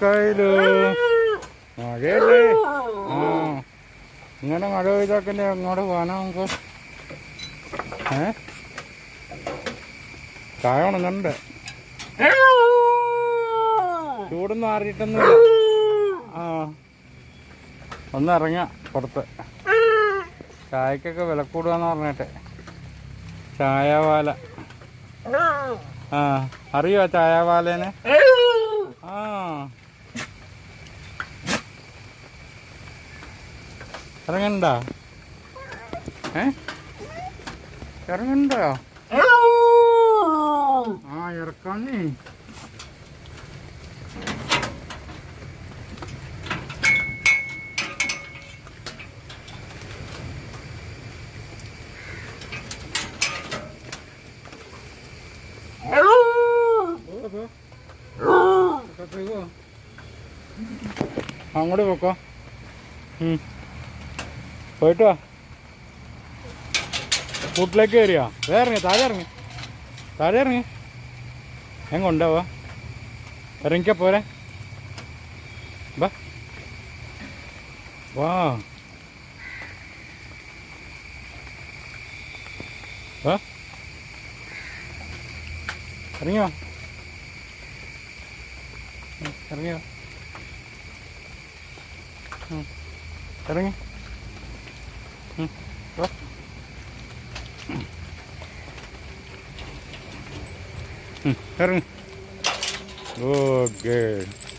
കയ്യില് മഴയല്ലേ? ആ ഇങ്ങനെ മഴ പെയ്തൊക്കെ അങ്ങോട്ട് പോകാനാ നമുക്ക്? ചായ ഉണങ്ങണ്ട്. ചൂടൊന്നും മാറിയിട്ടൊന്നുമില്ല. ആ ഒന്ന് ഇറങ്ങാം പുറത്ത്. ചായക്കൊക്കെ വില കൂടുകയെന്ന് പറഞ്ഞിട്ട്. ചായവാല. ആ അറിയോ ചായവാലേനെ? ആ ഇറങ്ങണ്ടോ? ഇറങ്ങണ്ടോ? ആ ഇറക്കാന്നേ. അങ്ങോട്ട് പോക്കോ. പോയിട്ട് വാ. കൂട്ടിലേക്ക് കയറിയോ? വേറെ ഇറങ്ങി താഴെ ഇറങ്ങി. താഴെ ഇറങ്ങി. എങ്ങുണ്ടാവാ? ഇറങ്ങിക്ക പോരെ. വാ വാ വാ ഇറങ്ങിയോ? ഇറങ്ങിയോ? ഇറങ്ങി. ഇറങ്ങി. ഓ ഗുഡ്.